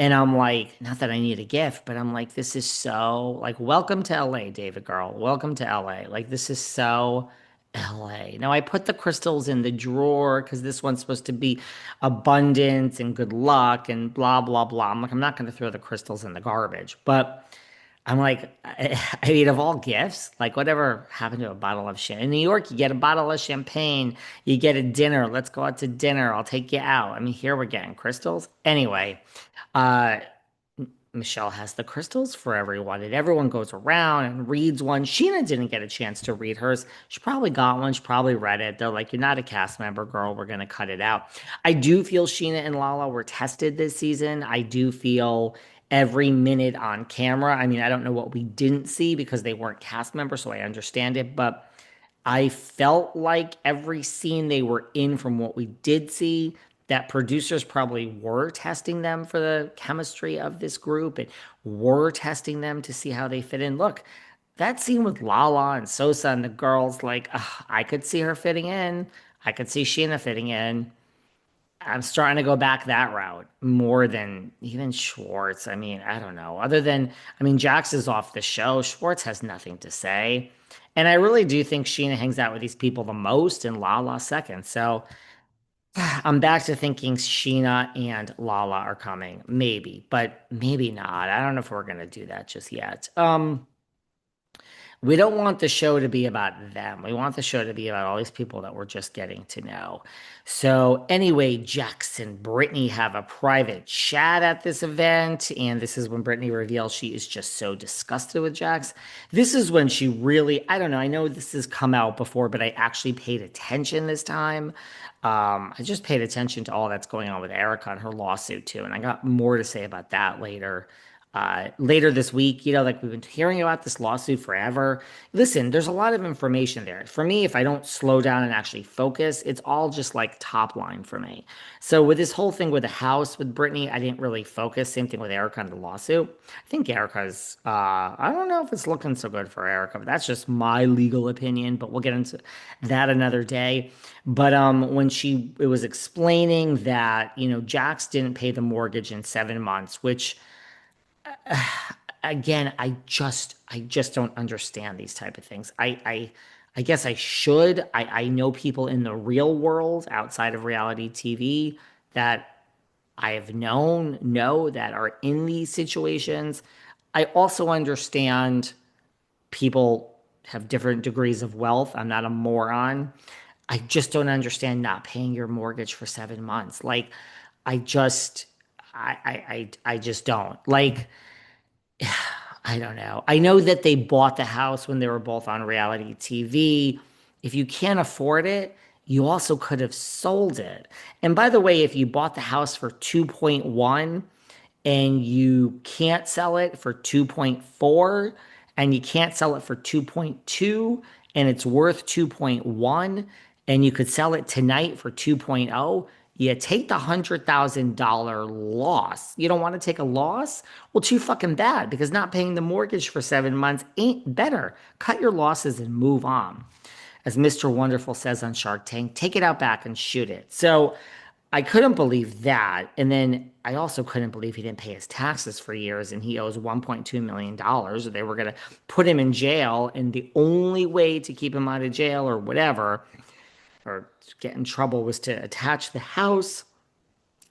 And I'm like, not that I need a gift, but I'm like, this is so like, welcome to LA, David girl. Welcome to LA. Like, this is so LA. Now, I put the crystals in the drawer because this one's supposed to be abundance and good luck and blah, blah, blah. I'm like, I'm not going to throw the crystals in the garbage. But I'm like, I mean, of all gifts, like whatever happened to a bottle of champagne? In New York, you get a bottle of champagne, you get a dinner. Let's go out to dinner. I'll take you out. I mean, here we're getting crystals. Anyway, uh, Michelle has the crystals for everyone, and everyone goes around and reads one. Scheana didn't get a chance to read hers. She probably got one. She probably read it. They're like, "You're not a cast member, girl. We're gonna cut it out." I do feel Scheana and Lala were tested this season. I do feel every minute on camera. I mean, I don't know what we didn't see because they weren't cast members, so I understand it, but I felt like every scene they were in from what we did see, that producers probably were testing them for the chemistry of this group and were testing them to see how they fit in. Look, that scene with Lala and Sosa and the girls, like, I could see her fitting in. I could see Sheena fitting in. I'm starting to go back that route more than even Schwartz. I mean, I don't know. Other than, I mean, Jax is off the show. Schwartz has nothing to say. And I really do think Sheena hangs out with these people the most and Lala second. So I'm back to thinking Sheena and Lala are coming. Maybe, but maybe not. I don't know if we're going to do that just yet. We don't want the show to be about them. We want the show to be about all these people that we're just getting to know. So, anyway, Jax and Brittany have a private chat at this event. And this is when Brittany reveals she is just so disgusted with Jax. This is when she really, I don't know, I know this has come out before, but I actually paid attention this time. I just paid attention to all that's going on with Erica and her lawsuit, too. And I got more to say about that later this week. Like we've been hearing about this lawsuit forever. Listen, there's a lot of information there. For me, if I don't slow down and actually focus, it's all just like top line for me. So with this whole thing with the house with Brittany, I didn't really focus. Same thing with Erica and the lawsuit. I think Erica's, I don't know if it's looking so good for Erica, but that's just my legal opinion, but we'll get into that another day. But when it was explaining that, Jax didn't pay the mortgage in 7 months, which again, I just don't understand these type of things. I guess I should. I know people in the real world outside of reality TV that I have know that are in these situations. I also understand people have different degrees of wealth. I'm not a moron. I just don't understand not paying your mortgage for 7 months. Like, I just, I just don't like. I don't know. I know that they bought the house when they were both on reality TV. If you can't afford it, you also could have sold it. And by the way, if you bought the house for 2.1 and you can't sell it for 2.4 and you can't sell it for 2.2 and it's worth 2.1 and you could sell it tonight for 2.0, you take the $100,000 loss. You don't want to take a loss? Well, too fucking bad because not paying the mortgage for 7 months ain't better. Cut your losses and move on. As Mr. Wonderful says on Shark Tank, take it out back and shoot it. So I couldn't believe that. And then I also couldn't believe he didn't pay his taxes for years and he owes $1.2 million. They were going to put him in jail. And the only way to keep him out of jail or whatever, or get in trouble, was to attach the house.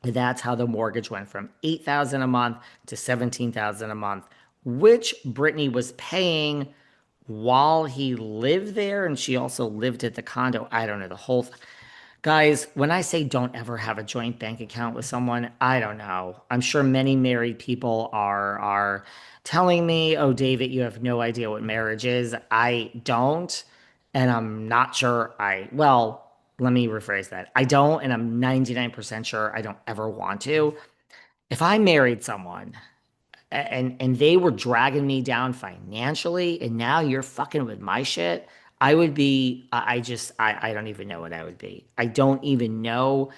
That's how the mortgage went from 8,000 a month to 17,000 a month, which Brittany was paying while he lived there. And she also lived at the condo. I don't know the whole Guys, when I say don't ever have a joint bank account with someone, I don't know. I'm sure many married people are telling me, "Oh, David, you have no idea what marriage is." I don't, and I'm not sure well, let me rephrase that. I don't, and I'm 99% sure I don't ever want to. If I married someone and they were dragging me down financially and now you're fucking with my shit, I would be I don't even know what I would be. I don't even know.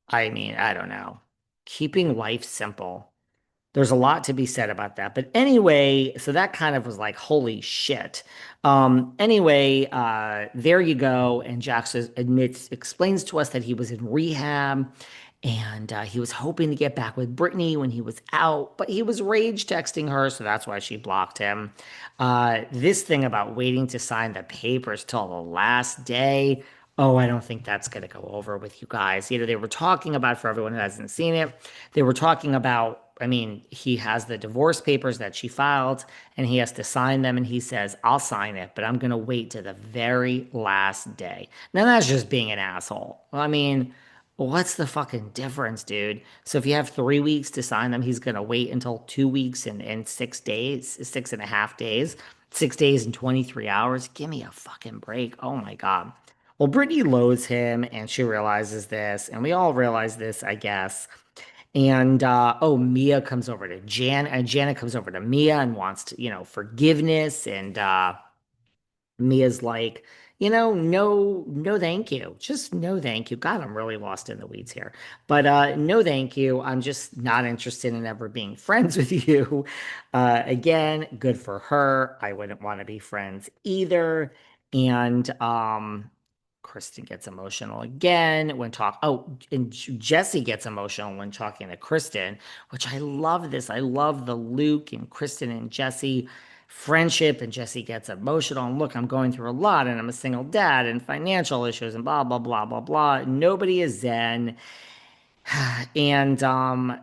I mean, I don't know. Keeping life simple. There's a lot to be said about that. But anyway, so that kind of was like, holy shit. Anyway, there you go. And Jax explains to us that he was in rehab And he was hoping to get back with Brittany when he was out, but he was rage texting her, so that's why she blocked him. This thing about waiting to sign the papers till the last day. Oh, I don't think that's going to go over with you guys. They were talking about, for everyone who hasn't seen it, they were talking about, I mean, he has the divorce papers that she filed and he has to sign them. And he says, I'll sign it, but I'm going to wait to the very last day. Now, that's just being an asshole. I mean, what's the fucking difference, dude? So if you have 3 weeks to sign them, he's gonna wait until 2 weeks and 6 days, 6.5 days, 6 days and 23 hours. Give me a fucking break. Oh my God. Well, Brittany loathes him and she realizes this, and we all realize this, I guess. And oh, Mia comes over to Jan, and Janet comes over to Mia and wants to, forgiveness. And Mia's like, no, no, thank you. Just no, thank you. God, I'm really lost in the weeds here. But no, thank you. I'm just not interested in ever being friends with you. Again, good for her. I wouldn't want to be friends either. And Kristen gets emotional again when talk. Oh, and Jesse gets emotional when talking to Kristen, which I love this. I love the Luke and Kristen and Jesse friendship, and Jesse gets emotional and look, I'm going through a lot and I'm a single dad and financial issues and blah blah blah blah blah. Nobody is zen. And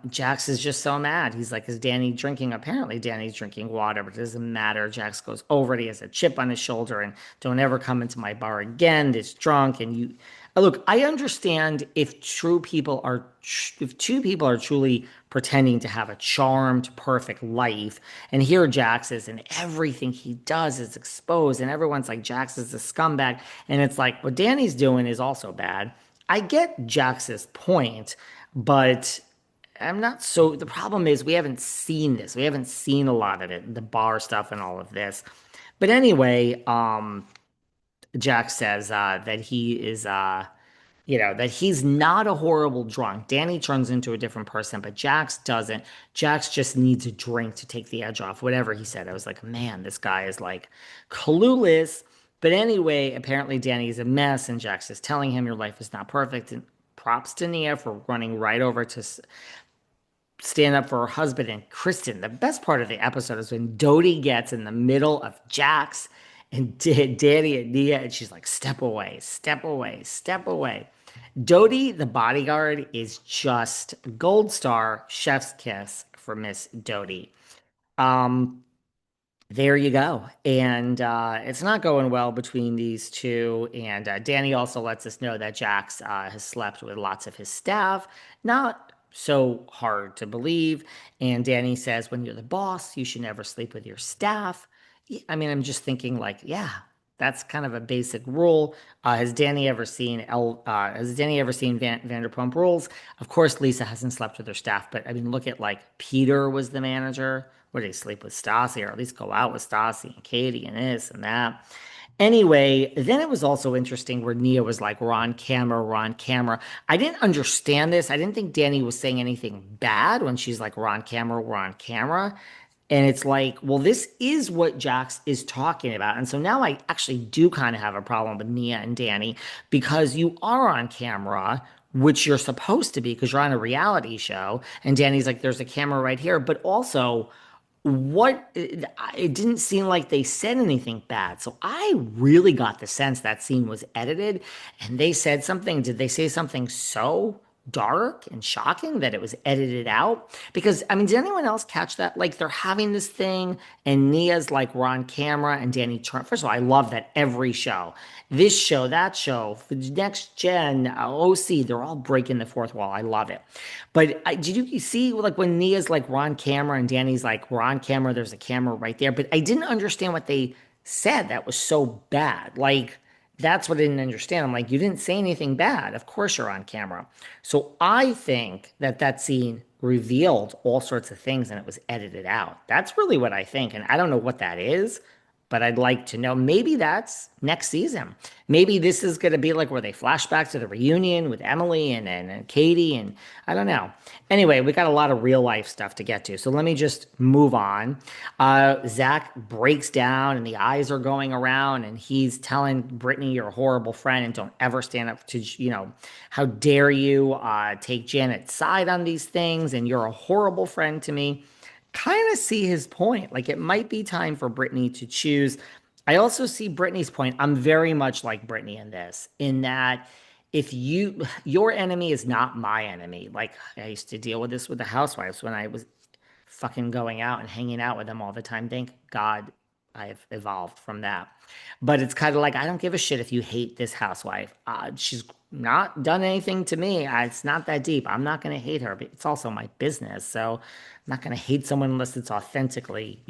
Jax is just so mad. He's like, is Danny drinking? Apparently Danny's drinking water, but it doesn't matter. Jax goes over it. He has a chip on his shoulder and don't ever come into my bar again. This drunk. And you look, I understand if two people are truly pretending to have a charmed, perfect life, and here Jax is, and everything he does is exposed, and everyone's like, Jax is a scumbag. And it's like, what Danny's doing is also bad. I get Jax's point, but I'm not so. The problem is we haven't seen this. We haven't seen a lot of it, the bar stuff and all of this. But anyway, Jax says that he is, that he's not a horrible drunk. Danny turns into a different person, but Jax doesn't. Jax just needs a drink to take the edge off, whatever he said. I was like, man, this guy is like clueless. But anyway, apparently Danny's a mess, and Jax is telling him your life is not perfect. And props to Nia for running right over to stand up for her husband and Kristen. The best part of the episode is when Doty gets in the middle of Jax and Danny and Nia, and she's like, step away, step away, step away. Doty, the bodyguard, is just gold star, chef's kiss for Miss Doty. Um, there you go. And it's not going well between these two. And Danny also lets us know that Jax has slept with lots of his staff. Not so hard to believe. And Danny says, when you're the boss, you should never sleep with your staff. I mean, I'm just thinking, like, yeah, that's kind of a basic rule. Has Danny ever seen Vanderpump Rules? Of course, Lisa hasn't slept with her staff, but I mean, look at like Peter was the manager. Where did he sleep with Stassi, or at least go out with Stassi and Katie and this and that? Anyway, then it was also interesting where Nia was like, we're on camera, we're on camera. I didn't understand this. I didn't think Danny was saying anything bad when she's like, we're on camera, we're on camera. And it's like, well, this is what Jax is talking about. And so now I actually do kind of have a problem with Nia and Danny because you are on camera, which you're supposed to be because you're on a reality show. And Danny's like, there's a camera right here. But also, it didn't seem like they said anything bad. So I really got the sense that scene was edited and they said something. Did they say something so dark and shocking that it was edited out? Because, I mean, did anyone else catch that? Like, they're having this thing, and Nia's like, we're on camera, and Danny turn. First of all, I love that every show, this show, that show, Next Gen, OC, they're all breaking the fourth wall. I love it. But did you see, like, when Nia's like, we're on camera, and Danny's like, we're on camera, there's a camera right there. But I didn't understand what they said that was so bad. Like, that's what I didn't understand. I'm like, you didn't say anything bad. Of course you're on camera. So I think that that scene revealed all sorts of things and it was edited out. That's really what I think. And I don't know what that is, but I'd like to know. Maybe that's next season. Maybe this is going to be like where they flash back to the reunion with Emily and Katie, and I don't know. Anyway, we got a lot of real life stuff to get to, so let me just move on. Zach breaks down, and the eyes are going around, and he's telling Brittany, "You're a horrible friend, and don't ever stand up to, how dare you take Janet's side on these things, and you're a horrible friend to me." Kind of see his point. Like it might be time for Brittany to choose. I also see Brittany's point. I'm very much like Brittany in this, in that if your enemy is not my enemy. Like I used to deal with this with the housewives when I was fucking going out and hanging out with them all the time. Thank God I've evolved from that. But it's kind of like, I don't give a shit if you hate this housewife. She's not done anything to me. It's not that deep. I'm not going to hate her, but it's also my business. So I'm not going to hate someone unless it's authentically,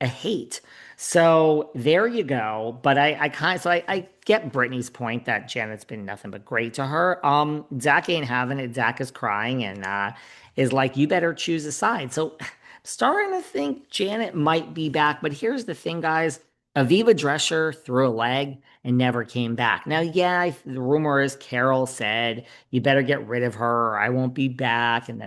a hate. So there you go. But I kind of, so I get Brittany's point that Janet's been nothing but great to her. Zach ain't having it. Zach is crying and, is like, you better choose a side. So starting to think Janet might be back. But here's the thing, guys. Aviva Drescher threw a leg and never came back. Now, yeah, the rumor is Carol said, you better get rid of her or I won't be back. And then